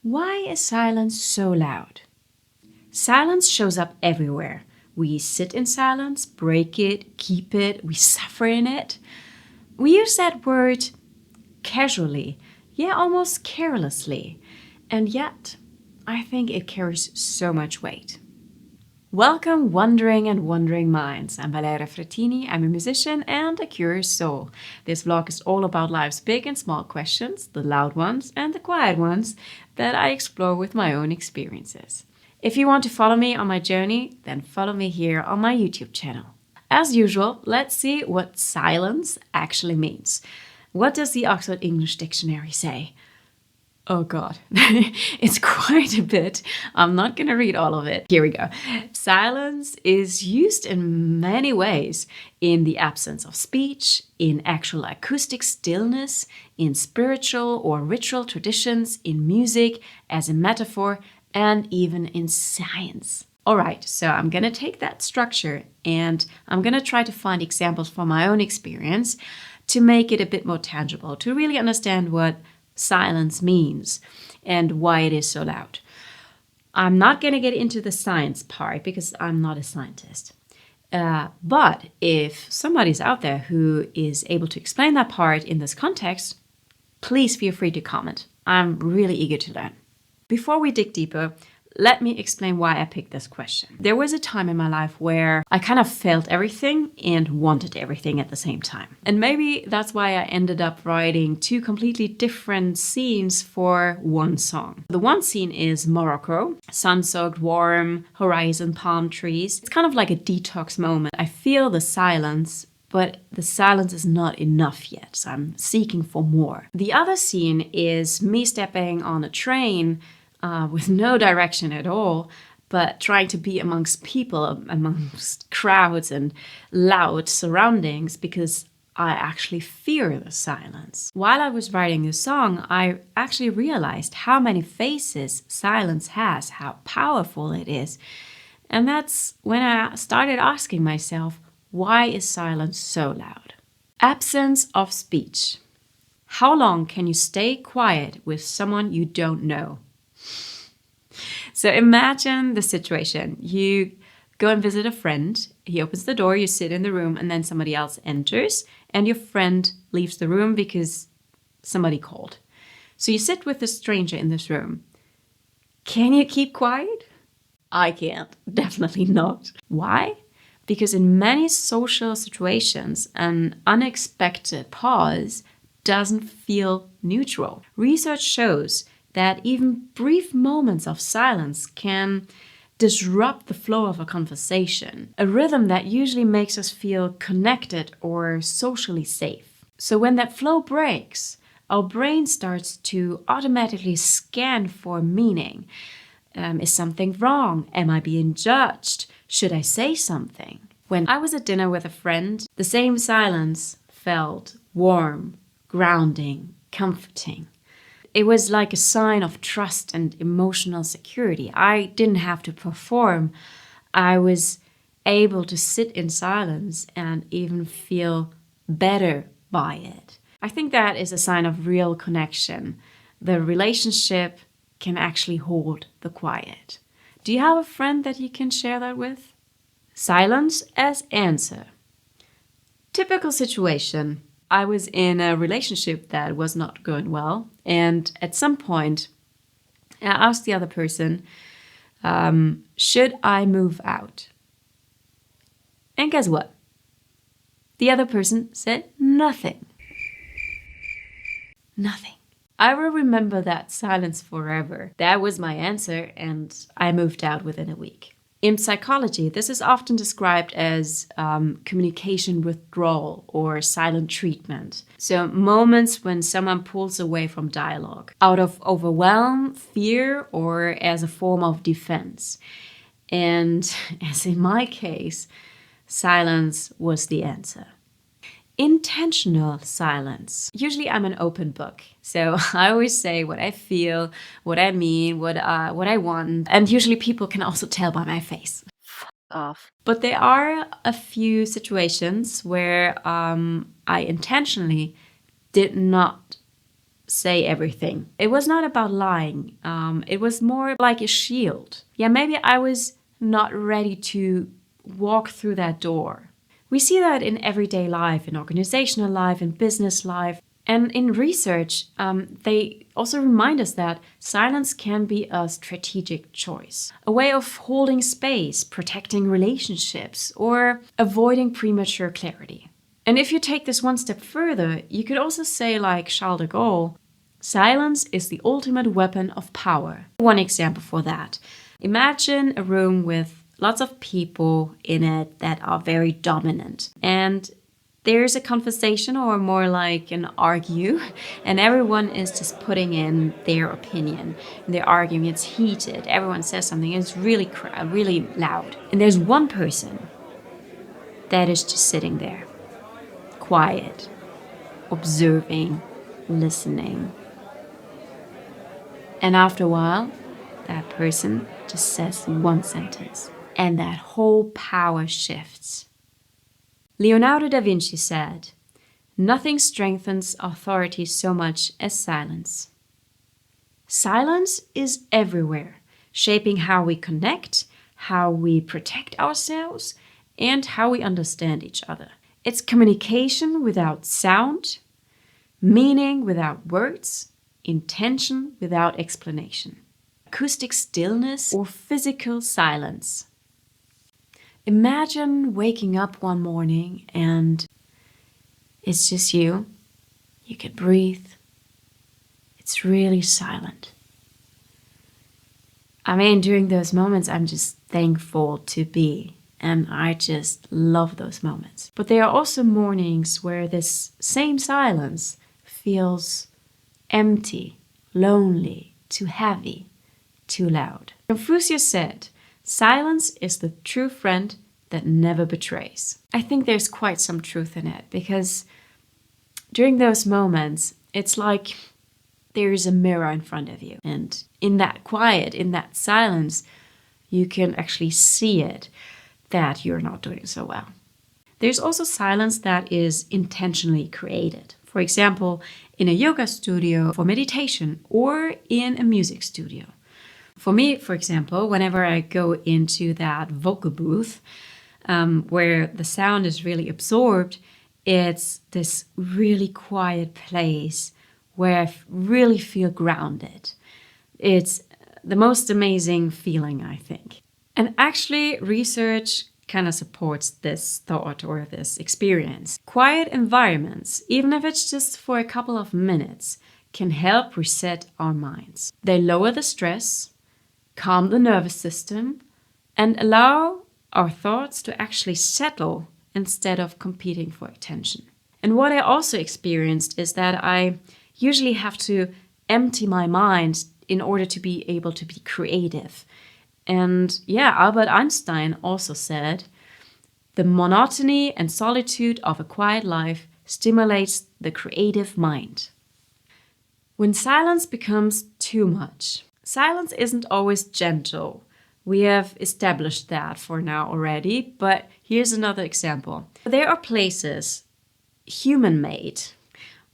Why is silence so loud? Silence shows up everywhere. We sit in silence, break it, keep it, we suffer in it. We use that word casually, almost carelessly. And yet, I think it carries so much weight. Welcome, wandering and wandering minds. I'm Valeria Frattini. I'm a musician and a curious soul. This vlog is all about life's big and small questions, the loud ones and the quiet ones that I explore with my own experiences. If you want to follow me on my journey, then follow me here on my YouTube channel. As usual, let's see what silence actually means. What does the Oxford English Dictionary say? Oh God, it's quite a bit. I'm not going to read all of it. Here we go. Silence is used in many ways: in the absence of speech, in actual acoustic stillness, in spiritual or ritual traditions, in music, as a metaphor, and even in science. All right, so I'm going to take that structure and I'm going to try to find examples from my own experience to make it a bit more tangible, to really understand what silence means and why it is so loud. I'm not going to get into the science part because I'm not a scientist. But if somebody's out there who is able to explain that part in this context, please feel free to comment. I'm really eager to learn. Before we dig deeper, let me explain why I picked this question. There was a time in my life where I kind of felt everything and wanted everything at the same time. And maybe that's why I ended up writing two completely different scenes for one song. The one scene is Morocco, sun-soaked, warm, horizon, palm trees. It's kind of like a detox moment. I feel the silence, but the silence is not enough yet, so I'm seeking for more. The other scene is me stepping on a train with no direction at all, but trying to be amongst people, amongst crowds and loud surroundings, because I actually fear the silence. While I was writing this song, I actually realized how many faces silence has, how powerful it is. And that's when I started asking myself, why is silence so loud? Absence of speech. How long can you stay quiet with someone you don't know? So imagine the situation. You go and visit a friend. He opens the door, you sit in the room, and then somebody else enters, and your friend leaves the room because somebody called. So you sit with a stranger in this room. Can you keep quiet? I can't. Definitely not. Why? Because in many social situations, an unexpected pause doesn't feel neutral. Research shows that even brief moments of silence can disrupt the flow of a conversation, a rhythm that usually makes us feel connected or socially safe. So when that flow breaks, our brain starts to automatically scan for meaning. Is something wrong? Am I being judged? Should I say something? When I was at dinner with a friend, the same silence felt warm, grounding, comforting. It was like a sign of trust and emotional security. I didn't have to perform. I was able to sit in silence and even feel better by it. I think that is a sign of real connection. The relationship can actually hold the quiet. Do you have a friend that you can share that with? Silence as answer. Typical situation. I was in a relationship that was not going well, and at some point I asked the other person, should I move out? And guess what? The other person said nothing. Nothing. I will remember that silence forever. That was my answer, and I moved out within a week. In psychology, this is often described as communication withdrawal or silent treatment. So moments when someone pulls away from dialogue out of overwhelm, fear, or as a form of defense. And as in my case, silence was the answer. Intentional silence. Usually I'm an open book. So I always say what I feel, what I mean, what I want. And usually people can also tell by my face. Fuck off. But there are a few situations where I intentionally did not say everything. It was not about lying. It was more like a shield. Yeah, maybe I was not ready to walk through that door. We see that in everyday life, in organizational life, in business life. And in research, they also remind us that silence can be a strategic choice, a way of holding space, protecting relationships, or avoiding premature clarity. And if you take this one step further, you could also say, like Charles de Gaulle, silence is the ultimate weapon of power. One example for that. Imagine a room with lots of people in it that are very dominant. And there's a conversation, or more like an argue, and everyone is just putting in their opinion. And they're arguing, it's heated, everyone says something, it's really really loud. And there's one person that is just sitting there, quiet, observing, listening. And after a while, that person just says one sentence, and that whole power shifts. Leonardo da Vinci said, "Nothing strengthens authority so much as silence." Silence is everywhere, shaping how we connect, how we protect ourselves, and how we understand each other. It's communication without sound, meaning without words, intention without explanation. Acoustic stillness or physical silence. Imagine waking up one morning and it's just you. You can breathe. It's really silent. I mean, during those moments, I'm just thankful to be. And I just love those moments. But there are also mornings where this same silence feels empty, lonely, too heavy, too loud. Confucius said, "Silence is the true friend that never betrays." I think there's quite some truth in it, because during those moments, it's like there's a mirror in front of you. And in that quiet, in that silence, you can actually see it, that you're not doing so well. There's also silence that is intentionally created. For example, in a yoga studio for meditation, or in a music studio. For me, for example, whenever I go into that vocal booth, where the sound is really absorbed, it's this really quiet place where I really feel grounded. It's the most amazing feeling, I think. And actually, research kind of supports this thought or this experience. Quiet environments, even if it's just for a couple of minutes, can help reset our minds. They lower the stress, calm the nervous system, and allow our thoughts to actually settle instead of competing for attention. And what I also experienced is that I usually have to empty my mind in order to be able to be creative. And yeah, Albert Einstein also said, "The monotony and solitude of a quiet life stimulates the creative mind." When silence becomes too much, silence isn't always gentle. We have established that for now already, but here's another example. There are places, human-made,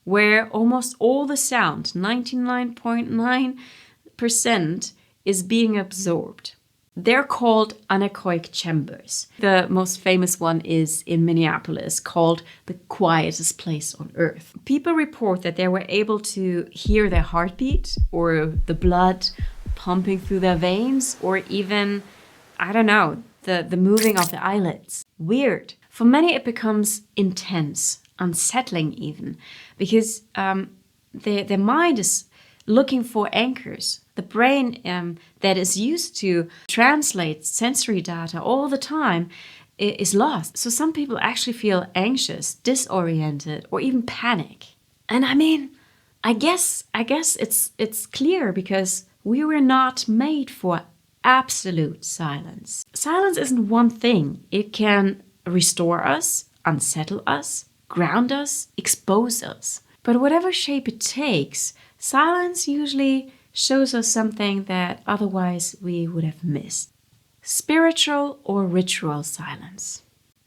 where almost all the sound, 99.9%, is being absorbed. They're called anechoic chambers. The most famous one is in Minneapolis, called the quietest place on earth. People report that they were able to hear their heartbeat, or the blood pumping through their veins, or even, I don't know, the moving of the eyelids. Weird. For many, it becomes intense, unsettling even, because their mind is looking for anchors. The brain that is used to translate sensory data all the time is lost. So some people actually feel anxious, disoriented, or even panic. And I mean, I guess it's clear, because we were not made for absolute silence. Silence isn't one thing. It can restore us, unsettle us, ground us, expose us. But whatever shape it takes, silence usually shows us something that otherwise we would have missed. Spiritual or ritual silence.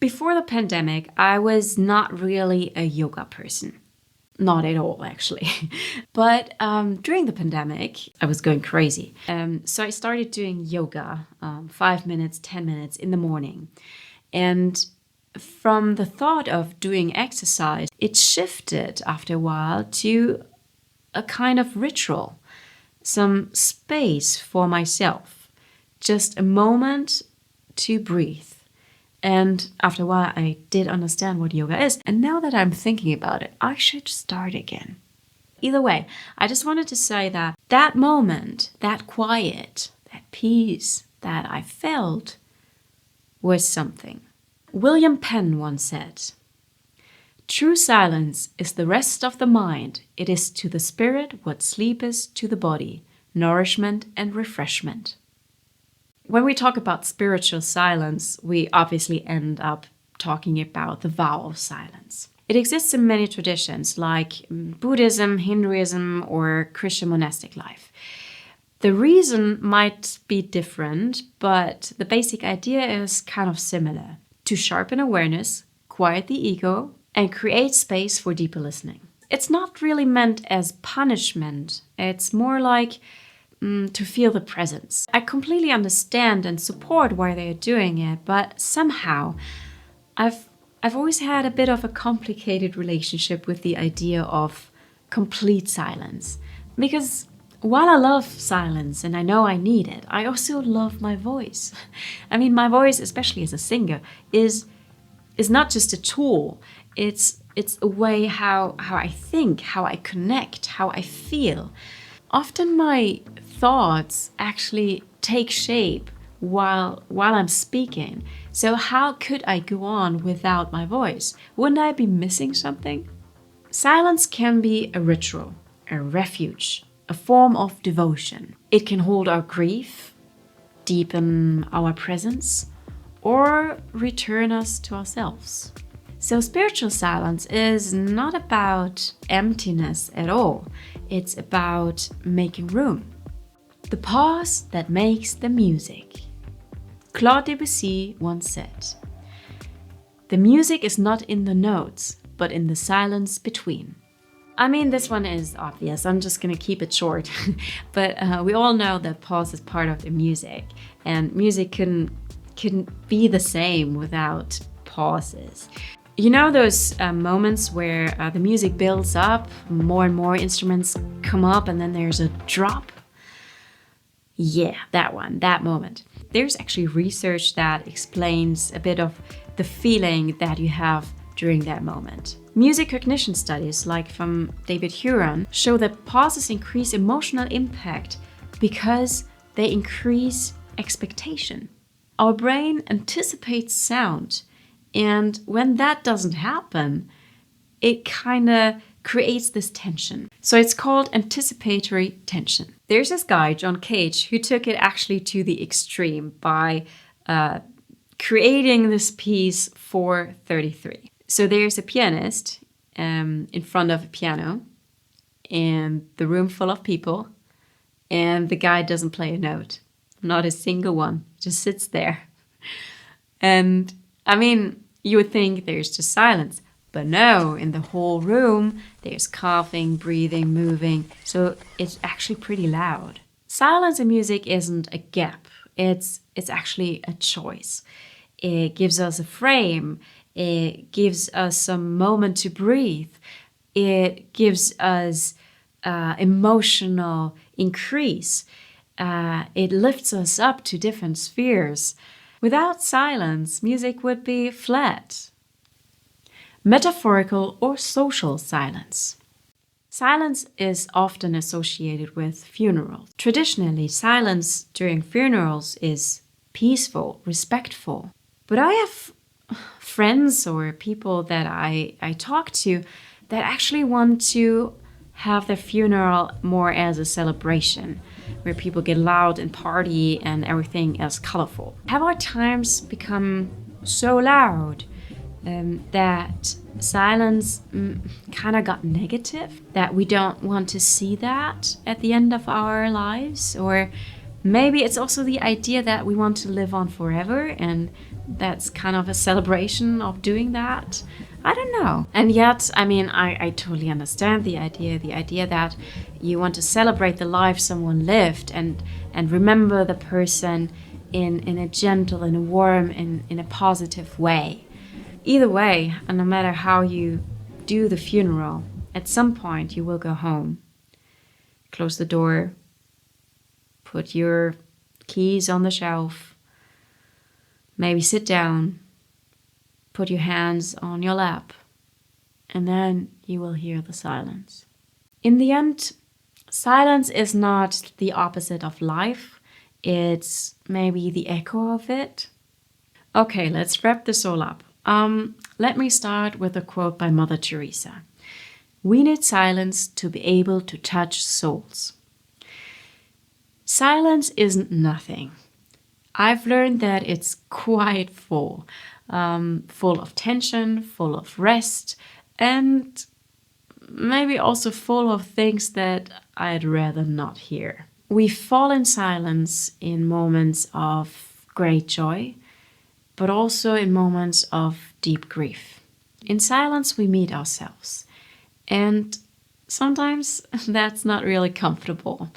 Before the pandemic, I was not really a yoga person. Not at all, actually. But during the pandemic, I was going crazy. So I started doing yoga, 5 minutes, 10 minutes in the morning. And from the thought of doing exercise, it shifted after a while to a kind of ritual, some space for myself, just a moment to breathe. And after a while, I did understand what yoga is. And now that I'm thinking about it, I should start again. Either way, I just wanted to say that that moment, that quiet, that peace that I felt was something. William Penn once said, "True silence is the rest of the mind. It is to the spirit what sleep is to the body, nourishment and refreshment." When we talk about spiritual silence, we obviously end up talking about the vow of silence. It exists in many traditions like Buddhism, Hinduism, or Christian monastic life. The reason might be different, but the basic idea is kind of similar: to sharpen awareness, quiet the ego, and create space for deeper listening. It's not really meant as punishment. It's more like to feel the presence. I completely understand and support why they are doing it, but somehow I've always had a bit of a complicated relationship with the idea of complete silence. Because while I love silence and I know I need it, I also love my voice. I mean, my voice, especially as a singer, is not just a tool. It's a way how I think, how I connect, how I feel. Often my thoughts actually take shape while I'm speaking. So how could I go on without my voice? Wouldn't I be missing something? Silence can be a ritual, a refuge, a form of devotion. It can hold our grief, deepen our presence, or return us to ourselves. So spiritual silence is not about emptiness at all. It's about making room. The pause that makes the music. Claude Debussy once said, "The music is not in the notes, but in the silence between." I mean, this one is obvious. I'm just going to keep it short. But we all know that pause is part of the music. And music can be the same without pauses. You know those moments where the music builds up, more and more instruments come up, and then there's a drop? Yeah, that one, that moment. There's actually research that explains a bit of the feeling that you have during that moment. Music cognition studies, like from David Huron, show that pauses increase emotional impact because they increase expectation. Our brain anticipates sound, and when that doesn't happen, it kind of creates this tension. So it's called anticipatory tension. There's this guy, John Cage, who took it actually to the extreme by creating this piece for 33. So there's a pianist in front of a piano and the room full of people, and the guy doesn't play a note. Not a single one. Just sits there. And I mean, you would think there's just silence. But no, in the whole room, there's coughing, breathing, moving. So it's actually pretty loud. Silence in music isn't a gap. It's actually a choice. It gives us a frame. It gives us some moment to breathe. It gives us emotional increase. It lifts us up to different spheres. Without silence, music would be flat. Metaphorical or social silence. Silence is often associated with funerals. Traditionally, silence during funerals is peaceful, respectful. But I have friends or people that I talk to that actually want to have their funeral more as a celebration, where people get loud and party and everything is colorful. Have our times become so loud that silence kind of got negative, that we don't want to see that at the end of our lives? Or Maybe it's also the idea that we want to live on forever, and that's kind of a celebration of doing that. I don't know. And yet, I mean, I totally understand the idea that you want to celebrate the life someone lived and remember the person in a gentle, in a warm, in a positive way. Either way, and no matter how you do the funeral, at some point you will go home, close the door, put your keys on the shelf, maybe sit down, put your hands on your lap, and then you will hear the silence. In the end, silence is not the opposite of life. It's maybe the echo of it. Okay, let's wrap this all up. Let me start with a quote by Mother Teresa. We need silence to be able to touch souls. Silence isn't nothing. I've learned that it's quite full of tension, full of rest, and maybe also full of things that I'd rather not hear. We fall in silence in moments of great joy, but also in moments of deep grief. In silence, we meet ourselves, and sometimes that's not really comfortable.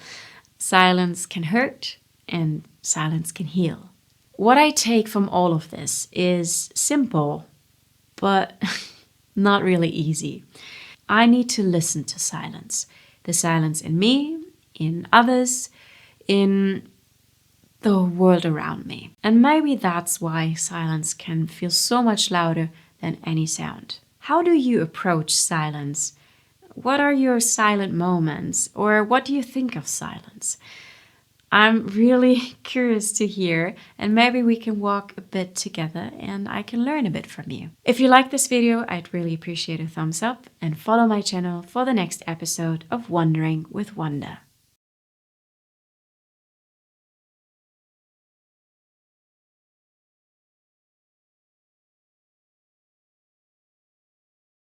Silence can hurt, and silence can heal. What I take from all of this is simple, but not really easy. I need to listen to silence. The silence in me, in others, in the world around me. And maybe that's why silence can feel so much louder than any sound. How do you approach silence? What are your silent moments? Or what do you think of silence? I'm really curious to hear, and maybe we can walk a bit together and I can learn a bit from you. If you like this video, I'd really appreciate a thumbs up and follow my channel for the next episode of Wondering with Wonder.